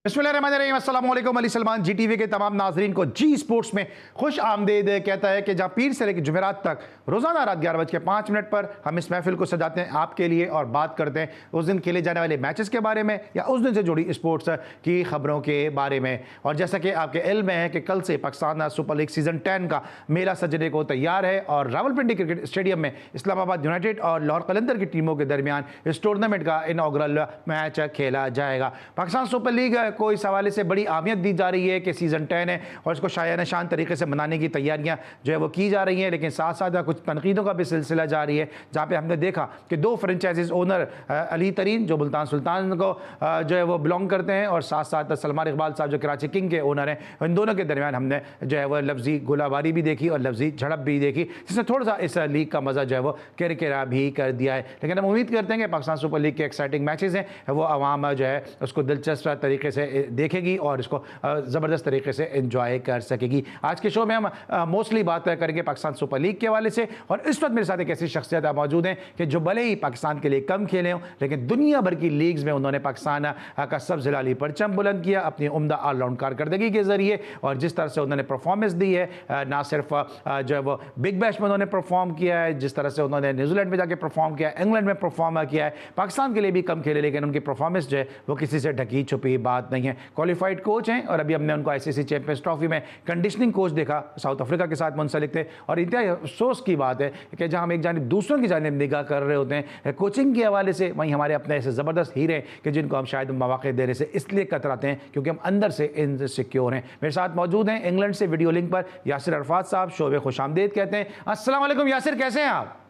बिस्मिल्लाहिर्रहमानिर्रहीम, अस्सलाम वालेकुम। अली सलमान जी टीवी के तमाम नाजरीन को जी स्पोर्ट्स में खुश आमदीद कहता है कि जहाँ पीर से लेकर जुमेरात तक रोज़ाना रात 11:05 पर हम इस महफिल को सजाते हैं आपके लिए और बात करते हैं उस दिन खेले जाने वाले मैचेस के बारे में या उस दिन से जुड़ी स्पोर्ट्स की खबरों के बारे में। और जैसा कि आपके इल्म में है कि कल से पाकिस्तान सुपर लीग सीज़न 10 का मेला सजने को तैयार है और रावलपिंडी क्रिकेट स्टेडियम में इस्लामाबाद यूनाइटेड और लाहौर कलंदर की टीमों के दरमियान इस टूर्नामेंट का इनॉग्रल मैच खेला जाएगा। पाकिस्तान सुपर लीग को इस हवाले से बड़ी अहमियत दी जा रही है कि सीज़न 10 है और इसको शाया निशान तरीके से मनाने की तैयारियां जो है वो की जा रही हैं, लेकिन साथ साथ कुछ तनकीदों का भी सिलसिला जारी है जहां पे हमने देखा कि दो फ्रेंचाइजीज ओनर अली तरीन जो मुल्तान सुल्तान को जो है वो बिलोंग करते हैं और साथ साथ सलमान इकबाल साहब जो कराची किंग के ओनर हैं, इन दोनों के दरमियान हमने जो है वो लफ्जी गोलाबारी भी देखी और लफ्जी झड़प भी देखी जिसने थोड़ा सा इस लीग का मज़ा जो है वो किरकिरा भी कर दिया है। लेकिन हम उम्मीद करते हैं कि पाकिस्तान सुपर लीग के एक्साइटिंग मैचेस हैं वो आवाम जो है उसको दिलचस्प तरीके से देखेगी और इसको ज़बरदस्त तरीके से एंजॉय कर सकेगी। आज के शो में हम मोस्टली बात करेंगे पाकिस्तान सुपर लीग के हवाले से और इस वक्त मेरे साथ एक ऐसी शख्सियत मौजूद हैं कि जो भले ही पाकिस्तान के लिए कम खेले हों लेकिन दुनिया भर की लीग्स में उन्होंने पाकिस्तान का सब जिलाली परचम बुलंद किया अपनी उम्दा ऑलराउंड कारकर्दगी के जरिए। और जिस तरह से उन्होंने परफॉर्मेंस दी है, ना सिर्फ जो है वो बिग बैश में उन्होंने परफॉर्म किया है, जिस तरह से उन्होंने न्यूजीलैंड में जाके परफॉर्म किया है, इंग्लैंड में परफॉर्म किया है, पाकिस्तान के लिए भी कम खेले लेकिन उनकी परफॉर्मेंस जो है वो किसी से ढकी छुपी बात नहीं है। क्वालिफाइड कोच हैं और अभी हमने उनको आईसीसी चैंपियंस ट्रॉफी में कंडीशनिंग कोच देखा, साउथ अफ्रीका के साथ मुंसलिक थे। और इंतहाई अफसोस की बात है कि जहां हम एक जानिब दूसरों की जानिब निगाह कर रहे होते हैं कोचिंग के हवाले से, वहीं हमारे अपने ऐसे ज़बरदस्त हीरे कि जिनको हम शायद मौके देने से इसलिए कतराते हैं क्योंकि हम अंदर से इनसिक्योर हैं। मेरे साथ मौजूद हैं इंग्लैंड से वीडियो लिंक पर यासिर अरफात साहब, शो में खुश आमदीद कहते हैं। अस्सलाम वालेकुम यासिर, कैसे हैं आप?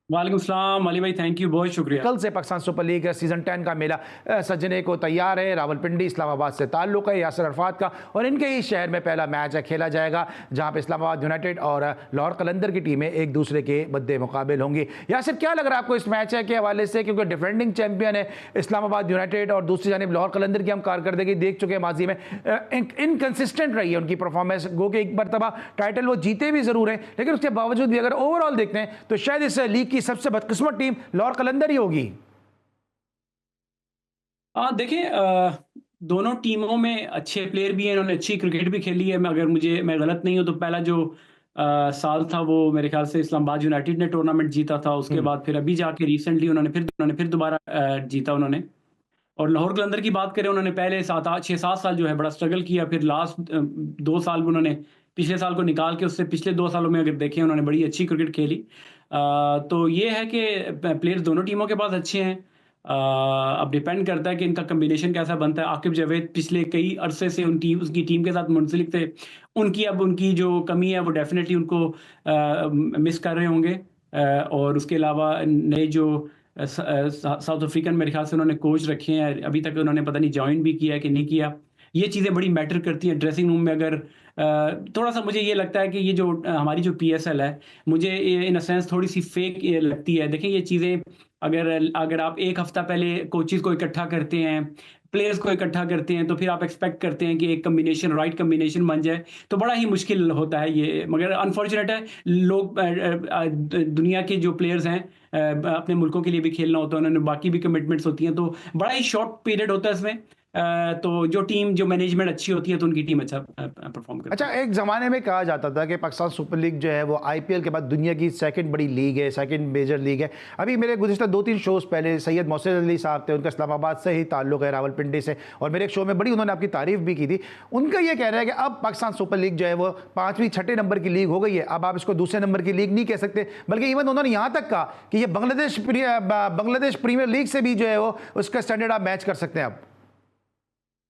वालेकुम सलाम अली भाई, थैंक यू, बहुत शुक्रिया। कल से पाकिस्तान सुपर लीग सीजन 10 का मेला सजने को तैयार है। रावलपिंडी इस्लामाबाद से ताल्लुक़ है यासिर अरफात का और इनके ही शहर में पहला मैच खेला जाएगा जहां पे इस्लामाबाद यूनाइटेड और लाहौर कलंदर की टीमें एक दूसरे के मद्दे मुकाबिल होंगी। यासिर, क्या लग रहा है आपको इस मैच के हवाले से, क्योंकि डिफेंडिंग चैंपियन है इस्लामाबाद यूनाइटेड और दूसरी जानिब लाहौर कलंदर की हम कारकर्दगी देख चुके हैं, माजी में इनकंसिस्टेंट रही है उनकी परफॉर्मेंस। गो के एक मरतबा टाइटल वो जीते भी जरूर हैं लेकिन उसके बावजूद भी अगर ओवरऑल देखते हैं तो शायद इस लीग की सबसे बदकिस्मत टीम लाहौर कलंदर ही होगी। देखिए, दोनों टीमों में अच्छे प्लेयर भी हैं, इन्होंने अच्छी क्रिकेट भी खेली है। अगर मैं गलत नहीं हूं तो पहला जो साल था वो मेरे ख्याल से इस्लामाबाद यूनाइटेड ने टूर्नामेंट जीता था। उसके बाद फिर अभी जाके रिसेंटली उन्होंने फिर दोबारा जीता उन्होंने। और लाहौर कलंदर की बात करें, उन्होंने पहले 6-7 साल जो है बड़ा स्ट्रगल किया, फिर लास्ट 2 साल में उन्होंने पिछले साल को निकाल के उससे पिछले 2 सालों में अगर देखें उन्होंने बड़ी अच्छी क्रिकेट खेली। तो ये है कि प्लेयर्स दोनों टीमों के पास अच्छे हैं। अब डिपेंड करता है कि इनका कॉम्बिनेशन कैसा बनता है। आकिब जावेद पिछले कई अरसे से उसकी टीम के साथ मुंसलिक थे। उनकी जो कमी है वो डेफिनेटली उनको मिस कर रहे होंगे। और उसके अलावा नए जो साउथ अफ्रीकन मेरे ख्याल से उन्होंने कोच रखे हैं, अभी तक उन्होंने पता नहीं ज्वाइन भी किया है कि नहीं किया। ये चीज़ें बड़ी मैटर करती हैं ड्रेसिंग रूम में। अगर थोड़ा सा मुझे ये लगता है कि ये जो हमारी जो पीएसएल है, मुझे इन अ सेंस थोड़ी सी फेक लगती है। देखें, ये चीज़ें अगर आप एक हफ्ता पहले कोचेस को इकट्ठा करते हैं, प्लेयर्स को इकट्ठा करते हैं, तो फिर आप एक्सपेक्ट करते हैं कि एक राइट कम्बिनेशन बन जाए, तो बड़ा ही मुश्किल होता है ये। मगर अनफॉर्चुनेट है, लोग दुनिया के जो प्लेयर्स हैं अपने मुल्कों के लिए भी खेलना होता है, उन्होंने बाकी भी कमिटमेंट्स होती हैं, तो बड़ा ही शॉर्ट पीरियड होता है इसमें। तो जो मैनेजमेंट अच्छी होती है तो उनकी टीम अच्छा परफॉर्म करती है। अच्छा, एक ज़माने में कहा जाता था कि पाकिस्तान सुपर लीग जो है वो आईपीएल के बाद दुनिया की सेकंड बड़ी लीग है, सेकंड मेजर लीग है। अभी मेरे गुज़िश्ता 2-3 शोज़ पहले सैयद मोहसिन अली साहब थे, उनका इस्लामाबाद से ही ताल्लुक़ है, रावलपिंडी से, और मेरे एक शो में बड़ी उन्होंने आपकी तारीफ़ भी की थी। उनका ये कहना है कि अब पाकिस्तान सुपर लीग जो है वो 5वीं 6ठे नंबर की लीग हो गई है। अब आप इसको दूसरे नंबर की लीग नहीं कह सकते, बल्कि इवन उन्होंने यहाँ तक कहा कि ये बांग्लादेश प्रीमियर लीग से भी जो है वो उसका स्टैंडर्ड आप मैच कर सकते हैं अब।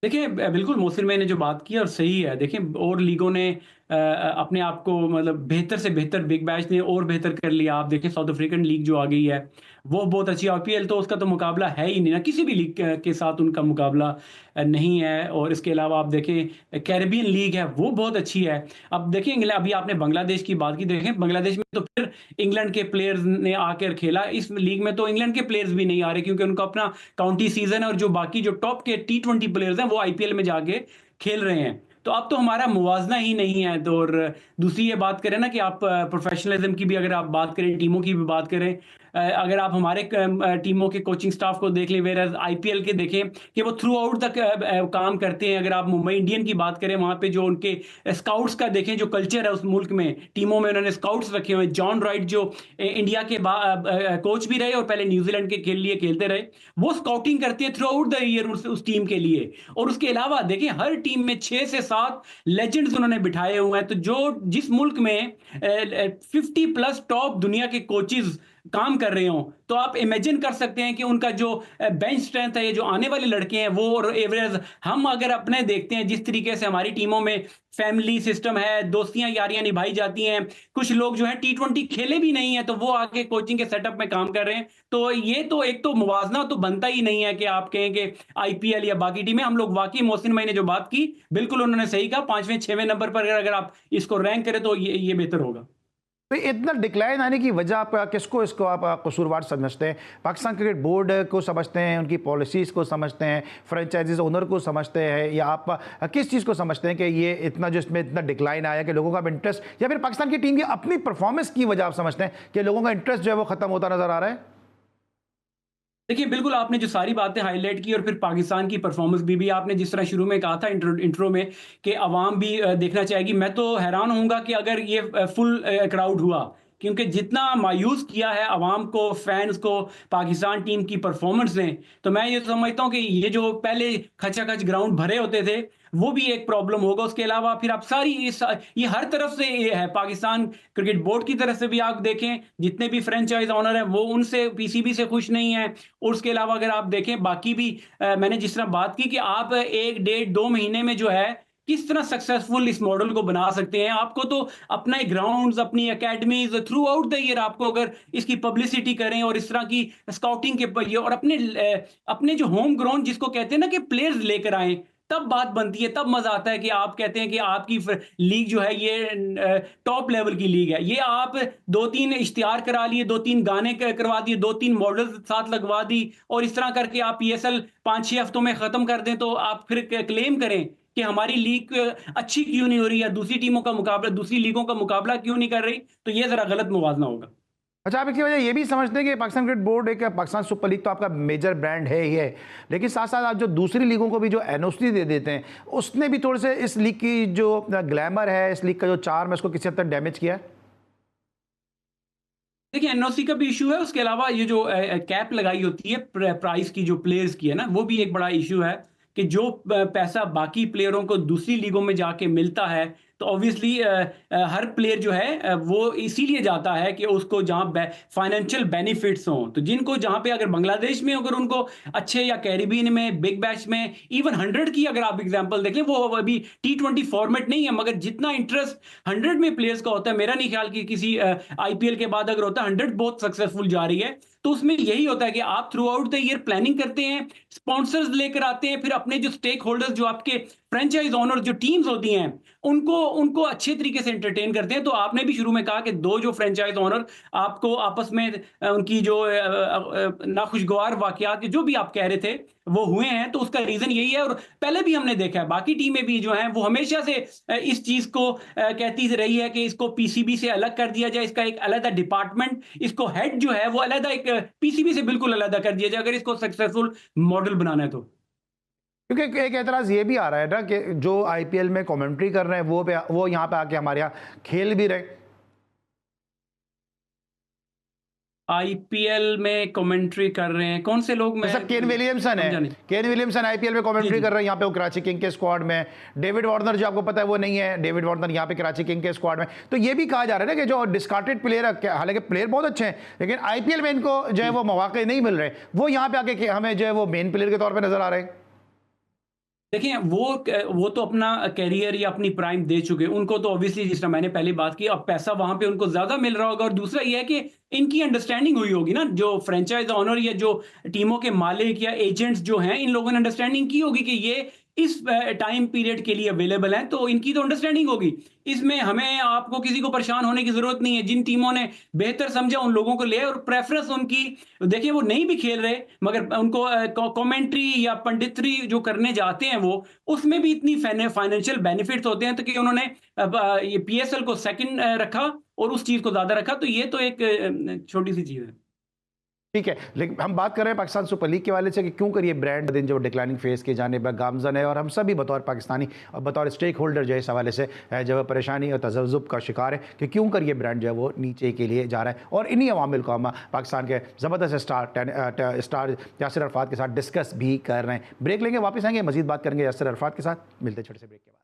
देखिए, बिल्कुल मोहसिन भाई ने जो बात की और सही है। देखिए, और लीगों ने अपने आप को मतलब बेहतर से बेहतर, बिग बैश ने और बेहतर कर लिया। आप देखें, साउथ अफ्रीकन लीग जो आ गई है वो बहुत अच्छी। आईपीएल तो उसका तो मुकाबला है ही नहीं ना, किसी भी लीग के साथ उनका मुकाबला नहीं है। और इसके अलावा आप देखें, कैरेबियन लीग है वो बहुत अच्छी है। अब देखें, अभी आपने बांग्लादेश की बात की, देखें बांग्लादेश में तो फिर इंग्लैंड के प्लेयर्स ने आकर खेला। इस लीग में तो इंग्लैंड के प्लेयर्स भी नहीं आ रहे क्योंकि उनका अपना काउंटी सीजन है, और जो बाकी जो टॉप के T20 प्लेयर्स हैं वो आईपीएल में जाके खेल रहे हैं। तो अब तो हमारा मुवाजना ही नहीं है। और दूसरी ये बात करें ना कि आप प्रोफेशनलिज्म की भी अगर आप बात करें, टीमों की भी बात करें, अगर आप हमारे टीमों के कोचिंग स्टाफ को देख लें, वेयर आईपीएल के देखें कि वो थ्रू आउट तक काम करते हैं। अगर आप मुंबई इंडियन की बात करें, वहां पे जो उनके स्काउट्स का देखें, जो कल्चर है उस मुल्क में, टीमों में उन्होंने स्काउट्स रखे हुए हैं। जॉन राइट जो इंडिया के कोच भी रहे और पहले न्यूजीलैंड के लिए खेलते रहे, वो स्काउटिंग करते हैं थ्रू आउट द ईयर उस टीम के लिए। और उसके अलावा देखिए, हर टीम में 6 से 7 लेजेंड्स उन्होंने बिठाए हुए हैं। तो जो जिस मुल्क में 50+ टॉप दुनिया के कोचेस काम कर रहे हो, तो आप इमेजिन कर सकते हैं कि उनका जो बेंच स्ट्रेंथ है, ये जो आने वाले लड़के हैं वो, और एवरेज हम अगर अपने देखते हैं जिस तरीके से हमारी टीमों में फैमिली सिस्टम है, दोस्तियां यारियां निभाई जाती हैं, कुछ लोग जो है T20 खेले भी नहीं है तो वो आके कोचिंग के सेटअप में काम कर रहे हैं। तो ये तो एक तो मुवाजना तो बनता ही नहीं है कि आप कहें कि आईपीएल या बाकी टीमें। हम लोग वाकई मोहसिन भाई ने जो बात की, बिल्कुल उन्होंने सही कहा। 5वें 6वें नंबर पर अगर आप इसको रैंक करें तो ये बेहतर होगा। तो इतना डिक्लाइन आने की वजह आप किसको इसको आप कसूरवार समझते हैं? पाकिस्तान क्रिकेट बोर्ड को समझते हैं, उनकी पॉलिसीज़ को समझते हैं, फ्रेंचाइजीज ओनर को समझते हैं, या आप किस चीज़ को समझते हैं कि ये इतना जो इसमें इतना डिक्लाइन आया कि लोगों का इंटरेस्ट, या फिर पाकिस्तान की टीम की अपनी परफॉर्मेंस की वजह आप समझते हैं कि लोगों का इंटरेस्ट जो है वो ख़त्म होता नज़र आ रहा है? देखिए, बिल्कुल आपने जो सारी बातें हाईलाइट की, और फिर पाकिस्तान की परफॉर्मेंस भी आपने जिस तरह शुरू में कहा था इंट्रो में कि अवाम भी देखना चाहेगी। मैं तो हैरान होऊंगा कि अगर ये फुल क्राउड हुआ, क्योंकि जितना मायूस किया है अवाम को, फैंस को पाकिस्तान टीम की परफॉर्मेंस ने, तो मैं ये समझता हूँ कि ये जो पहले खचाखच ग्राउंड भरे होते थे वो भी एक प्रॉब्लम होगा। उसके अलावा फिर आप सारी ये हर तरफ से ये है, पाकिस्तान क्रिकेट बोर्ड की तरफ से भी आप देखें, जितने भी फ्रेंचाइज ऑनर है वो उनसे, पीसीबी से खुश नहीं है। और उसके अलावा अगर आप देखें बाकी भी, मैंने जिस तरह बात की कि आप 1 डेढ़ 2 महीने में जो है किस तरह सक्सेसफुल इस मॉडल को बना सकते हैं। आपको तो अपना ग्राउंड्स, अपनी academies through out the year आपको अगर इसकी पब्लिसिटी करें और इस तरह की स्काउटिंग के और अपने जो होम ग्राउंड जिसको कहते हैं ना कि प्लेयर्स लेकर आए, तब बात बनती है, तब मजा आता है कि आप कहते हैं कि आपकी लीग जो है ये टॉप लेवल की लीग है। ये आप 2-3 इश्तिहार करा लिए, 2-3 गाने करवा दिए, 2-3 मॉडल साथ लगवा दी, और इस तरह करके आप पीएसएल 5-6 हफ्तों में खत्म कर दें, तो आप फिर क्लेम करें कि हमारी लीग अच्छी क्यों नहीं हो रही, या दूसरी टीमों का मुकाबला, दूसरी लीगों का मुकाबला क्यों नहीं कर रही, तो ये जरा गलत मुवाजना होगा। अच्छा, आप इसकी वजह ये भी समझते हैं कि पाकिस्तान क्रिकेट बोर्ड, एक पाकिस्तान सुपर लीग तो आपका मेजर ब्रांड है ही है, लेकिन साथ साथ आप जो दूसरी लीगों को भी जो एनओसी दे देते हैं, उसने भी थोड़े से इस लीग की जो ग्लैमर है, इस लीग का जो चार्म है, उसको किसी हद तक डैमेज किया है? देखिए, एनओसी का भी इशू है। उसके अलावा ये जो कैप लगाई होती है प्राइस की, जो प्लेयर्स की है ना, वो भी एक बड़ा इशू है कि जो पैसा बाकी प्लेयरों को दूसरी लीगों में जाके मिलता है, तो ऑब्वियसली हर प्लेयर जो है वो इसीलिए जाता है कि उसको जहां फाइनेंशियल बेनिफिट्स हों। तो जिनको जहां पे, अगर बांग्लादेश में अगर उनको अच्छे, या कैरिबियन में, बिग बैश में, इवन 100 की अगर आप एग्जांपल देख लें, वो अभी T20 फॉर्मेट नहीं है, मगर जितना इंटरेस्ट 100 में प्लेयर्स का होता है, मेरा नहीं ख्याल कि किसी आईपीएल के बाद अगर होता है, 100 बहुत सक्सेसफुल जा रही है। तो उसमें यही होता है कि आप through out the year planning करते हैं, स्पॉन्सर्स लेकर आते हैं, फिर अपने जो स्टेक होल्डर्स, जो आपके फ्रेंचाइज ओनर, जो टीम्स होती हैं, उनको उनको अच्छे तरीके से एंटरटेन करते हैं। तो आपने भी शुरू में कहा कि 2 जो फ्रेंचाइज ओनर आपको आपस में उनकी जो नाखुशगवार वाकयात, जो भी आप कह रहे थे, वो हुए हैं, तो उसका रीजन यही है। और पहले भी हमने देखा है, बाकी टीमें भी जो हैं वो हमेशा से इस चीज को कहती रही है कि इसको पीसीबी से अलग कर दिया जाए, इसका एक अलग डिपार्टमेंट, इसको हेड जो है वो अलग, एक पीसीबी से बिल्कुल अलग कर दिया जाए, अगर इसको सक्सेसफुल मॉडल बनाना है तो। क्योंकि एक एतराज़ ये भी आ रहा है ना कि जो आईपीएल में कमेंट्री कर रहे हैं वो यहाँ पे आके हमारे यहाँ खेल भी रहे। आईपीएल में कमेंट्री कर रहे हैं कौन से लोग? जैसा केन विलियमसन है, केन विलियमसन आईपीएल में कमेंट्री कर रहे हैं यहाँ पे, वो कराची किंग के स्क्वाड में। डेविड वार्नर जो आपको पता है वो नहीं है, डेविड वार्नर यहाँ पे कराची किंग के स्क्वाड में। तो ये भी कहा जा रहा है ना कि जो डिस्कार्टेड प्लेयर है, हालांकि प्लेयर बहुत अच्छे हैं, लेकिन आईपीएल में इनको जो है वो मौके नहीं मिल रहे, वो यहाँ पे आके हमें जो है वो मेन प्लेयर के तौर पर नजर आ रहे हैं। देखिए, वो तो अपना कैरियर या अपनी प्राइम दे चुके हैं। उनको तो ऑब्वियसली, जिस तरह मैंने पहले बात की, अब पैसा वहां पे उनको ज्यादा मिल रहा होगा। और दूसरा ये है कि इनकी अंडरस्टैंडिंग हुई होगी ना, जो फ्रेंचाइज ऑनर या जो टीमों के मालिक या एजेंट्स जो हैं, इन लोगों ने अंडरस्टैंडिंग की होगी कि ये इस टाइम पीरियड के लिए अवेलेबल हैं, तो इनकी तो अंडरस्टैंडिंग होगी। इसमें हमें आपको किसी को परेशान होने की जरूरत नहीं है। जिन टीमों ने बेहतर समझा उन लोगों को ले, और प्रेफरेंस उनकी, देखिए वो नहीं भी खेल रहे, मगर उनको कमेंट्री या पंडितरी जो करने जाते हैं, वो उसमें भी इतनी फाइनेंशियल बेनिफिट्स होते हैं, तो कि उन्होंने ये पीएसएल को सेकंड रखा और उस चीज को ज्यादा रखा। तो ये तो एक छोटी सी चीज है। ठीक है, लेकिन हम बात कर रहे हैं पाकिस्तान सुपर लीग के वाले से कि क्यों कर ये ब्रांड दिन जो डिक्लाइनिंग फेज के जाने पर गामजन है, और हम सभी बतौर पाकिस्तानी और बतौर स्टेक होल्डर जो है इस हवाले से जो है परेशानी और तज़ब्ज़ुब का शिकार है कि क्यों कर ये ब्रांड जो है वो नीचे के लिए जा रहा है। और इन्हीं अवामिल को हम पाकिस्तान के ज़बरदस्त स्टार यासिर अरफात के साथ डिस्कस भी कर रहे हैं। ब्रेक लेंगे, वापस आएंगे, मजीद बात करेंगे यासिर अरफात के साथ। मिलते छोटे से ब्रेक के बाद।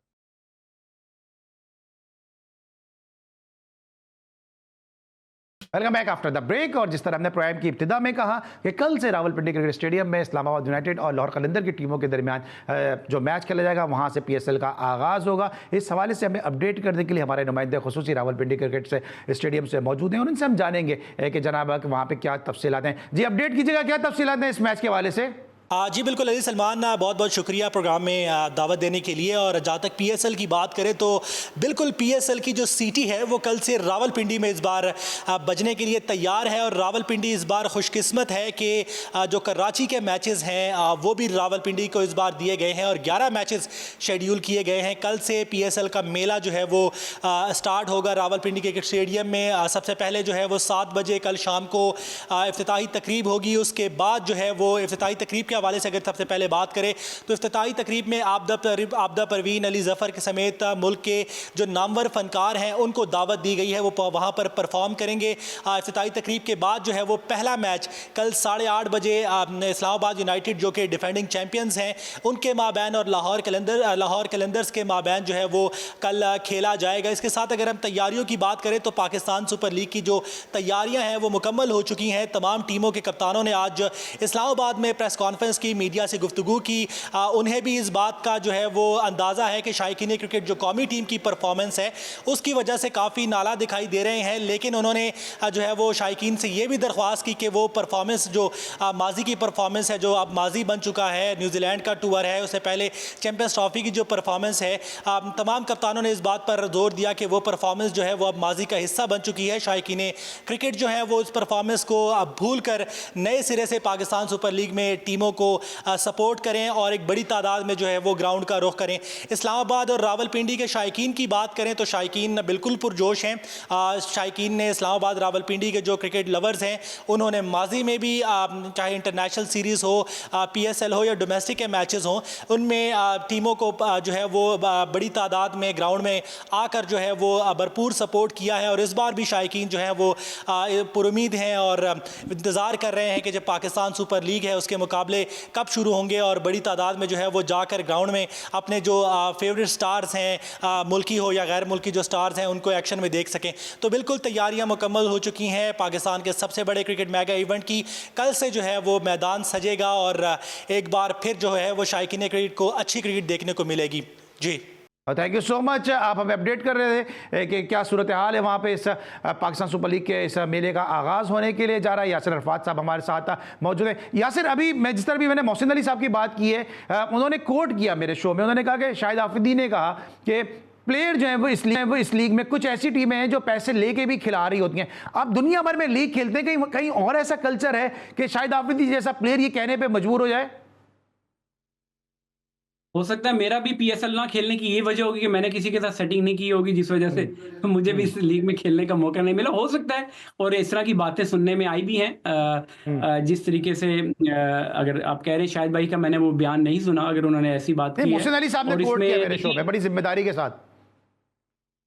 Welcome back after the break. और जिस तरह हमने प्रोग्राम की इब्तिदा में कहा कि कल से रावलपिंडी क्रिकेट स्टेडियम में इस्लामाबाद यूनाइटेड और लाहौर कलंदर की टीमों के दरमियान जो मैच खेला जाएगा वहां से पीएसएल का आगाज़ होगा। इस हवाले से हमें अपडेट करने के लिए हमारे नुमाइंदे खुसूसी रावलपिंडी क्रिकेट से स्टेडियम से मौजूद हैं और उनसे हम जानेंगे कि जनाब वहाँ पर क्या तफसीलात हैं। जी अपडेट कीजिएगा, क्या तफसीलात हैं इस मैच के हवाले से? जी बिल्कुल अली सलमान, बहुत बहुत शुक्रिया प्रोग्राम में दावत देने के लिए। और जहाँ तक पीएसएल की बात करें तो बिल्कुल पीएसएल की जो सीटी है वो कल से रावलपिंडी में इस बार बजने के लिए तैयार है। और रावलपिंडी इस बार खुशकिस्मत है कि जो कराची के मैचेस हैं वो भी रावलपिंडी को इस बार दिए गए हैं और 11 मैचेस शेड्यूल किए गए हैं। कल से पीएसएल का मेला जो है वो स्टार्ट होगा रावलपिंडी क्रिकेट स्टेडियम में। सबसे पहले जो है वो 7 बजे कल शाम को इफ्तिताही तकरीब होगी। उसके बाद जो है वो इफ्तिताही तकरीब के हवाले से अगर सबसे पहले बात करें तो इफ्तिताही तकरीब में आबदा परवीन, अली जफ़र के समेत मुल्क के जो नामवर फनकार हैं उनको दावत दी गई है, वो वहाँ पर परफॉर्म करेंगे। इफ्तिताही तकरीब के बाद जो है वो पहला मैच कल 8:30 बजे इस्लामाबाद यूनाइटेड जो कि डिफेंडिंग चैंपियंस हैं उनके माबैन और लाहौर कलंदर्स के माबैन जो है वो कल खेला जाएगा। इसके साथ अगर हम तैयारियों की बात करें तो पाकिस्तान सुपर लीग की जो तैयारियां हैं वो मुकम्मल हो चुकी हैं। तमाम टीमों के कप्तानों ने आज इस्लामाबाद में प्रेस कॉन्फ्रेंस की, मीडिया से गुफ्तगू की। उन्हें भी इस बात का जो है वो अंदाज़ा है कि शायकीन क्रिकेट जो कौमी टीम की परफॉर्मेंस है उसकी वजह से काफ़ी नाला दिखाई दे रहे हैं। लेकिन उन्होंने जो है वो शायकीन से ये भी दरख्वास्त की कि वो परफॉर्मेंस जो माजी की परफॉर्मेंस है, जो अब माजी बन चुका है, न्यूजीलैंड का टूर है, उससे पहले चैंपियंस ट्रॉफी की जो परफॉर्मेंस है, तमाम कप्तानों ने इस बात पर जोर दिया कि वो परफॉर्मेंस जो है वो अब माजी का हिस्सा बन चुकी है। शायकीन क्रिकेट जो है वो इस परफॉर्मेंस को अब भूल कर नए सिरे से पाकिस्तान सुपर लीग में टीमों को सपोर्ट करें और एक बड़ी तादाद में जो है वो ग्राउंड का रुख करें। इस्लामाबाद और रावलपिंडी के शायकीन की बात करें तो शायकीन बिल्कुल पुरजोश हैं। शायकीन ने इस्लामाबाद रावलपिंडी के जो क्रिकेट लवर्स हैं उन्होंने माजी में भी चाहे इंटरनेशनल सीरीज़ हो, पीएसएल हो या डोमेस्टिक के मैचेस हों, उनमें टीमों को जो है वो बड़ी तादाद में ग्राउंड में आकर जो है वो भरपूर सपोर्ट किया है। और इस बार भी शायकीन जो है वो पुरुमीद हैं और इंतज़ार कर रहे हैं कि जब पाकिस्तान सुपर लीग है उसके मुकाबले कब शुरू होंगे और बड़ी तादाद में जो है वो जाकर ग्राउंड में अपने जो फेवरेट स्टार्स हैं, मुल्की हो या गैर मुल्की जो स्टार्स हैं, उनको एक्शन में देख सकें। तो बिल्कुल तैयारियां मुकम्मल हो चुकी हैं पाकिस्तान के सबसे बड़े क्रिकेट मेगा इवेंट की। कल से जो है वो मैदान सजेगा और एक बार फिर जो है वो शायकीन क्रिकेट को अच्छी क्रिकेट देखने को मिलेगी। जी थैंक यू सो मच। आप हमें अपडेट कर रहे थे कि क्या सूरत हाल है वहाँ पे इस पाकिस्तान सुपर लीग के इस मेले का आगाज़ होने के लिए जा रहा है। यासिर अरफात साहब हमारे साथ मौजूद है। यासिर, अभी मैं जिस तरह भी मैंने मोहसिन अली साहब की बात की है, उन्होंने कोट किया मेरे शो में, उन्होंने कहा कि शाहिद आफरीदी ने कहा कि प्लेयर जो है वो इस लीग में कुछ ऐसी टीमें हैं जो पैसे लेके भी खिला रही होती हैं। अब दुनिया भर में लीग खेलते हैं, कहीं और ऐसा कल्चर है कि शाहिद आफरीदी जैसा प्लेयर ये कहने पर मजबूर हो जाए? हो सकता है मेरा भी पीएसएल ना खेलने की ये वजह होगी कि मैंने किसी के साथ सेटिंग नहीं की होगी, जिस वजह से मुझे भी इस लीग में खेलने का मौका नहीं मिला, हो सकता है। और इस तरह की बातें सुनने में आई भी हैं। जिस तरीके से अगर आप कह रहे हैं शाहिद भाई का, मैंने वो बयान नहीं सुना अगर उन्होंने ऐसी बात की है। मोहसिन अली साहब ने कोट किया मेरे शो में बड़ी जिम्मेदारी के साथ।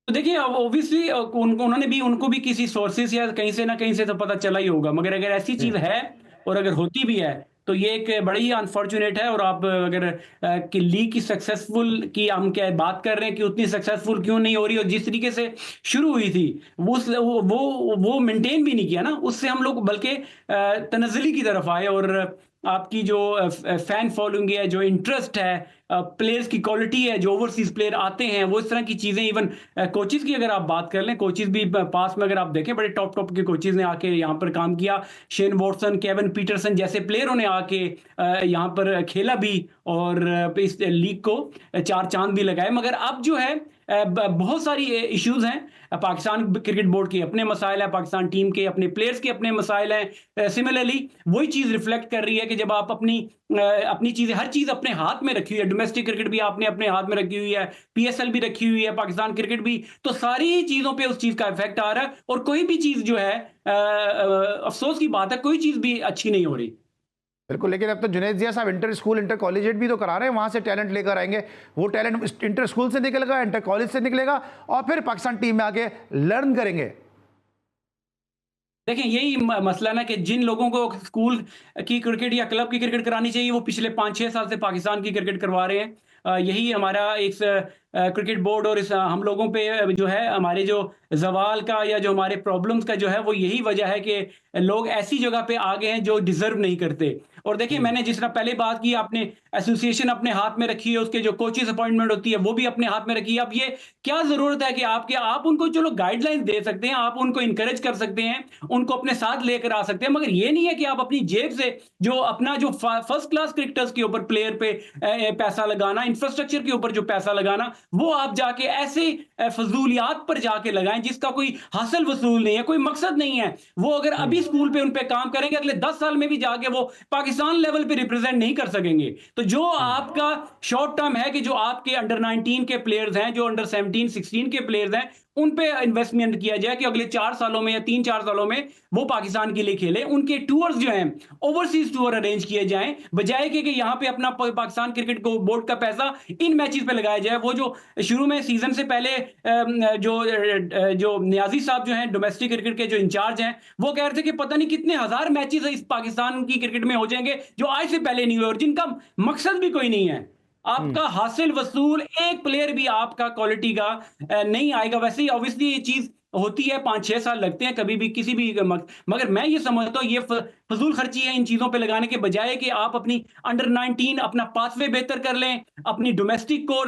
तो देखिए ऑब्वियसली उनको भी किसी सोर्सेस या कहीं से ना कहीं से तो पता चला ही होगा, मगर अगर ऐसी चीज है और अगर होती भी है तो ये एक बड़ी ही अनफॉर्चुनेट है। और आप अगर कि लीग की सक्सेसफुल की हम क्या बात कर रहे हैं कि उतनी सक्सेसफुल क्यों नहीं हो रही, और जिस तरीके से शुरू हुई थी वो मेंटेन भी नहीं किया ना, उससे हम लोग बल्कि तनज़्ज़ुली की तरफ आए। और आपकी जो फैन फॉलोइंग है, जो इंटरेस्ट है, प्लेयर्स की क्वालिटी है, जो ओवरसीज प्लेयर आते हैं, वो इस तरह की चीजें, इवन कोचेस की अगर आप बात कर लें, कोचेस भी पास में अगर आप देखें बड़े टॉप के कोचेस ने आके यहाँ पर काम किया। शेन वॉटसन, केविन पीटरसन जैसे प्लेयरों ने आके यहाँ पर खेला भी और इस लीग को 4 चांद भी लगाए। मगर अब जो है बहुत सारी इश्यूज हैं। पाकिस्तान क्रिकेट बोर्ड के अपने मसाइल हैं, पाकिस्तान टीम के अपने प्लेयर्स के अपने मसाइल हैं। सिमिलरली वही चीज़ रिफ्लेक्ट कर रही है कि जब आप अपनी चीज़ें, हर चीज़ अपने हाथ में रखी हुई है, डोमेस्टिक क्रिकेट भी आपने अपने हाथ में रखी हुई है, पीएसएल भी रखी हुई है, पाकिस्तान क्रिकेट भी, तो सारी चीज़ों पे उस चीज़ का इफेक्ट आ रहा है और कोई भी चीज़ जो है अफसोस की बात है, कोई चीज़ भी अच्छी नहीं हो रही। बिल्कुल, लेकिन अब तो जुनैद जिया साहब इंटर स्कूल इंटर कॉलेजिएट भी तो करा रहे हैं, वहां से टैलेंट लेकर आएंगे। वो टैलेंट इंटर स्कूल से निकलेगा, इंटर कॉलेज से निकलेगा और फिर पाकिस्तान टीम में आके लर्न करेंगे। देखिए यही मसला ना कि जिन लोगों को स्कूल की क्रिकेट या क्लब की क्रिकेट करानी चाहिए वो पिछले 5-6 साल से पाकिस्तान की क्रिकेट करवा रहे हैं। यही हमारा इस क्रिकेट बोर्ड और इस हम लोगों पे जो है हमारे जो ज़वाल का या जो हमारे प्रॉब्लम्स का जो है वो यही वजह है कि लोग ऐसी जगह पे आ गए हैं जो डिज़र्व नहीं करते। और देखिए मैंने जिस तरह पहले बात की, आपने एसोसिएशन अपने हाथ में रखी है, उसके जो कोचेस अपॉइंटमेंट होती है वो भी अपने हाथ में रखी है। अब ये क्या ज़रूरत है कि आप उनको चलो गाइडलाइंस दे सकते हैं, आप उनको इनकरेज कर सकते हैं, उनको अपने साथ लेकर आ सकते हैं, मगर ये नहीं है कि आप अपनी जेब से जो अपना जो फर्स्ट क्लास क्रिकेटर्स के ऊपर प्लेयर पे पैसा लगाना, इंफ्रास्ट्रक्चर के ऊपर जो पैसा लगाना, वो आप जाके ऐसे फजूलियात पर जाके लगाएं जिसका कोई हासिल वसूल नहीं है, कोई मकसद नहीं है। वो अगर अभी स्कूल पे उन पे काम करेंगे, अगले 10 साल में भी जाके वो पाकिस्तान लेवल पे रिप्रेजेंट नहीं कर सकेंगे। तो जो आपका शॉर्ट टर्म है कि जो आपके अंडर 19 के प्लेयर्स हैं, जो अंडर 17 16 के प्लेयर्स हैं, उन पे इन्वेस्टमेंट किया जाए कि अगले 4 सालों में या 3-4 सालों में वो पाकिस्तान के लिए खेले। उनके टूर्स जो हैं, ओवरसीज टूर अरेंज किए जाएं, बजाय कि यहाँ पे अपना पाकिस्तान क्रिकेट को बोर्ड का पैसा इन मैचेस पे लगाया जाए। वो जो शुरू में सीजन से पहले जो नियाजी साहब जो हैं डोमेस्टिक क्रिकेट के जो इंचार्ज हैं, वो कह रहे थे कि पता नहीं कितने हजार मैचेस इस पाकिस्तान की क्रिकेट में हो जाएंगे जो आज से पहले नहीं हुए और जिनका मकसद भी कोई नहीं है। आपका हासिल वसूल एक प्लेयर भी आपका क्वालिटी का नहीं आएगा। वैसे ही ऑब्वियसली ये चीज होती है, 5-6 साल लगते हैं कभी भी किसी भी मगर मैं ये समझता हूँ ये फजूल खर्ची है इन चीजों पे लगाने के बजाय कि आप अपनी अंडर 19 अपना पाथवे बेहतर कर लें, अपनी डोमेस्टिक को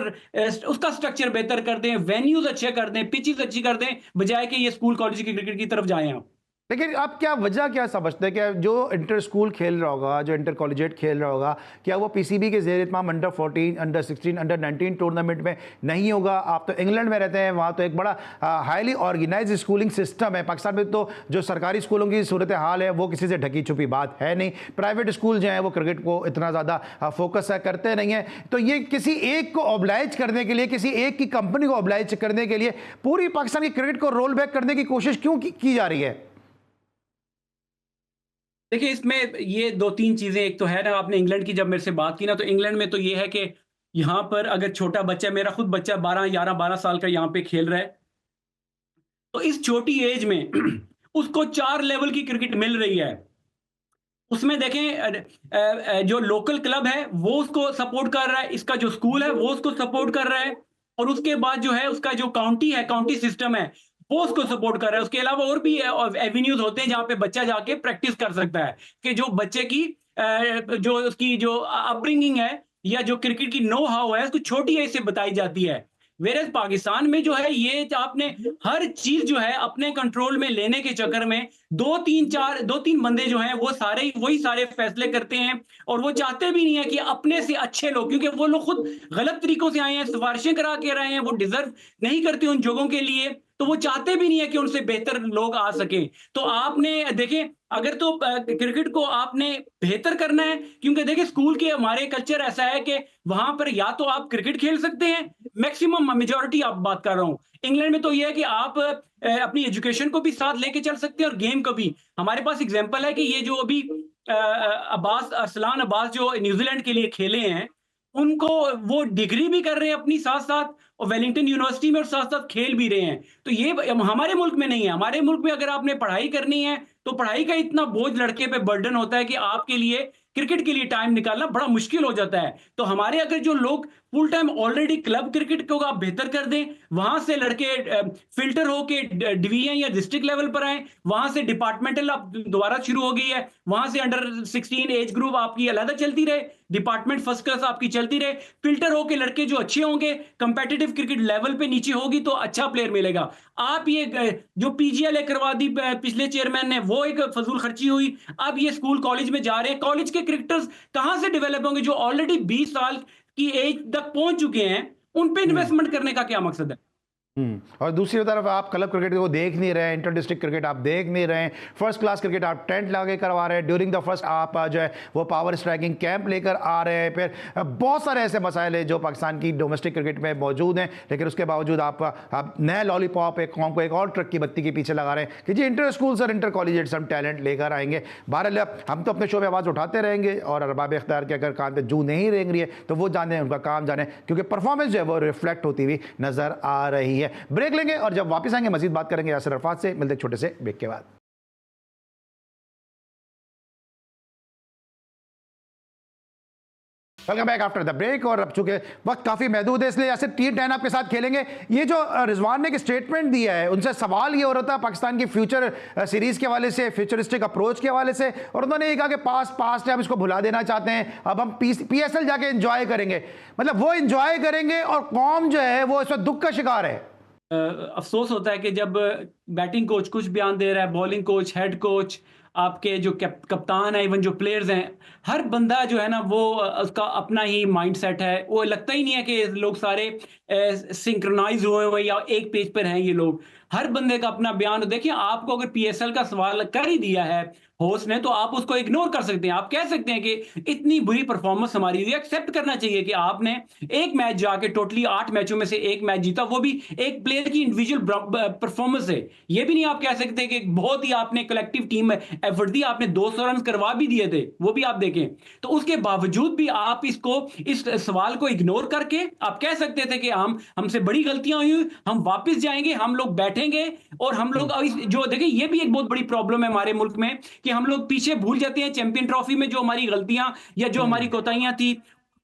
उसका स्ट्रक्चर बेहतर कर दें, वेन्यूज अच्छे कर दें, पिचेस अच्छी कर दें, बजाय कि ये स्कूल कॉलेज की क्रिकेट की तरफ जाएं आप। लेकिन आप क्या वजह क्या समझते हैं कि जो इंटर स्कूल खेल रहा होगा, जो इंटर कॉलेजिएट खेल रहा होगा, क्या वो पीसीबी के ज़ेर इत्माम अंडर 14, अंडर 16, अंडर 19 टूर्नामेंट में नहीं होगा? आप तो इंग्लैंड में रहते हैं, वहाँ तो एक बड़ा हाईली ऑर्गेनाइज स्कूलिंग सिस्टम है। पाकिस्तान में तो जो सरकारी स्कूलों की सूरत हाल है वो किसी से ढकी छुपी बात है नहीं। प्राइवेट स्कूल जो हैं वो क्रिकेट को इतना ज़्यादा फोकस करते नहीं हैं। तो ये किसी एक को ऑब्लाइज करने के लिए, किसी एक की कंपनी को ऑब्लाइज करने के लिए पूरी पाकिस्तान की क्रिकेट को रोल बैक करने की कोशिश क्यों की जा रही है? देखिए इसमें ये 2-3 चीजें, एक तो है ना, आपने इंग्लैंड की जब मेरे से बात की ना, तो इंग्लैंड में तो ये है कि यहाँ पर अगर छोटा बच्चा, मेरा खुद बच्चा 12 साल का यहाँ पे खेल रहा है, तो इस छोटी एज में उसको 4 लेवल की क्रिकेट मिल रही है। उसमें देखें जो लोकल क्लब है वो उसको सपोर्ट कर रहा है, इसका जो स्कूल है वो उसको सपोर्ट कर रहा है, और उसके बाद जो है उसका जो काउंटी है, काउंटी सिस्टम है, वो उसको सपोर्ट कर रहा है। उसके अलावा और भी एवेन्यूज होते हैं जहां पे बच्चा जाके प्रैक्टिस कर सकता है कि जो बच्चे की जो उसकी जो अपब्रिंगिंग है या जो क्रिकेट की नो हाउ है उसको छोटी एज से बताई जाती है। वेरएज़ पाकिस्तान में जो है ये आपने हर चीज जो है अपने कंट्रोल में लेने के चक्कर में 2-3 बंदे जो हैं वो सारे वही सारे फैसले करते हैं, और वो चाहते भी नहीं है कि अपने से अच्छे लोग, क्योंकि वो लोग खुद गलत तरीकों से आए हैं, सिफारिशें करा के रहे हैं, वो डिजर्व नहीं करते उन जगहों के लिए, तो वो चाहते भी नहीं है कि उनसे बेहतर लोग आ सके। तो आपने देखें, अगर तो क्रिकेट को आपने बेहतर करना है, क्योंकि देखिए स्कूल के हमारे कल्चर ऐसा है कि वहां पर या तो आप क्रिकेट खेल सकते हैं, मैक्सिमम मेजॉरिटी आप बात कर रहा हूं। इंग्लैंड में तो यह है कि आप अपनी एजुकेशन को भी साथ लेके चल सकते हैं और गेम को भी। हमारे पास एग्जांपल है कि ये जो अभी अरसलान अब्बास जो न्यूजीलैंड के लिए खेले हैं, उनको वो डिग्री भी कर रहे हैं अपनी साथ साथ, और वेलिंगटन यूनिवर्सिटी में और साथ साथ खेल भी रहे हैं। तो ये हमारे मुल्क में नहीं है। हमारे मुल्क में अगर आपने पढ़ाई करनी है तो पढ़ाई का इतना बोझ लड़के पे बर्डन होता है कि आपके लिए क्रिकेट के लिए टाइम निकालना बड़ा मुश्किल हो जाता है। तो हमारे अगर जो लोग full time already club cricket को आप बेहतर कर दें, वहां से लड़के फिल्टर होके डिवीजन या डिस्ट्रिक्ट लेवल पर आए, वहां से डिपार्टमेंटल अब दोबारा शुरू हो गई है, वहां से अंडर 16 एज ग्रुप आपकी अलग चलती रहे, डिपार्टमेंट फर्स्ट क्लास आपकी चलती रहे, फिल्टर होके लड़के जो अच्छे होंगे, कंपेटिटिव क्रिकेट लेवल पे नीचे होगी तो अच्छा प्लेयर मिलेगा। आप ये जो पीजीएल करवा दी पिछले चेयरमैन ने, वो एक फजूल खर्ची हुई। अब ये स्कूल कॉलेज में जा रहे हैं, कॉलेज के क्रिकेटर्स कहां से डेवलप होंगे? जो ऑलरेडी 20 साल की एज तक पहुंच चुके हैं, उन पे इन्वेस्टमेंट करने का क्या मकसद है? और दूसरी तरफ आप क्लब क्रिकेट को देख नहीं रहे हैं, इंटर डिस्ट्रिक्ट क्रिकेट आप देख नहीं रहे हैं, फर्स्ट क्लास क्रिकेट आप टेंट लगा करवा रहे हैं, ड्यूरिंग द फर्स्ट आप जो है वो पावर स्ट्राइकिंग कैंप लेकर आ रहे हैं, फिर बहुत सारे ऐसे मसाइल हैं जो पाकिस्तान की डोमेस्टिक क्रिकेट में मौजूद हैं, लेकिन उसके बावजूद आप नया लॉलीपॉप एक कौम को एक और ट्रक की बत्ती के पीछे लगा रहे हैं कि जी इंटर स्कूल्स और इंटर कॉलेजेस हम टैलेंट लेकर आएंगे। बहरहाल हम तो अपने शो में आवाज़ उठाते रहेंगे और अरबाब इख्तियार के अगर कान पे जू नहीं रेंग रही है तो वो जाने, उनका काम जाने, क्योंकि परफॉर्मेंस जो है वो रिफ्लेक्ट होती हुई नजर आ रही है। ब्रेक लेंगे और जब वापस आएंगे मजीद बात करेंगे यासिर अरफात से। मिलते छोटे से ब्रेक के बाद। Welcome back after the break. और अब चूंकि वक्त काफी महदूद है इसलिए यासिर T10 आपके साथ खेलेंगे। ये जो रिजवान ने एक स्टेटमेंट दिया है, उनसे सवाल ये हो रहा था पाकिस्तान की फ्यूचर सीरीज के हवाले से, फ्यूचरिस्टिक अप्रोच के हवाले से, और उन्होंने ये कहा कि पास्ट है, हम इसको भुला देना चाहते हैं, अब हम PSL जाके एंजॉय करेंगे। मतलब वो एंजॉय करेंगे और कौम जो है वो इस वक्त दुख का शिकार है। अफसोस होता है कि जब बैटिंग कोच कुछ बयान दे रहा है, बॉलिंग कोच, हेड कोच, आपके जो कप्तान है, इवन जो प्लेयर्स हैं, हर बंदा जो है ना वो उसका अपना ही माइंडसेट है। वो लगता ही नहीं है कि लोग सारे सिंक्रोनाइज हुए हुए या एक पेज पर हैं ये लोग। हर बंदे का अपना बयान। देखिए, आपको अगर PSL का सवाल कर ही दिया है होस्ट ने तो आप उसको इग्नोर कर सकते हैं। आप कह सकते हैं कि इतनी बुरी परफॉर्मेंस हमारी हुई, एक्सेप्ट करना चाहिए कि आपने एक मैच जाके टोटली 8 मैचों में से एक मैच जीता, वो भी एक प्लेयर की इंडिविजुअल परफॉर्मेंस है। ये भी नहीं आप कह सकते कि बहुत ही आपने कलेक्टिव टीम एफर्ट दी, आपने 200 रन करवा भी दिए थे, वो भी आप देखें। तो उसके बावजूद भी आप इस सवाल को इग्नोर करके आप कह सकते थे कि हमसे बड़ी गलतियां हुई, हम वापस जाएंगे, हम लोग बैठेंगे और हम लोग जो देखिए, ये भी एक बहुत बड़ी प्रॉब्लम है हमारे मुल्क में कि हम लोग पीछे भूल जाते हैं चैंपियन ट्रॉफी में जो हमारी गलतियां या जो हमारी कोताहियां थी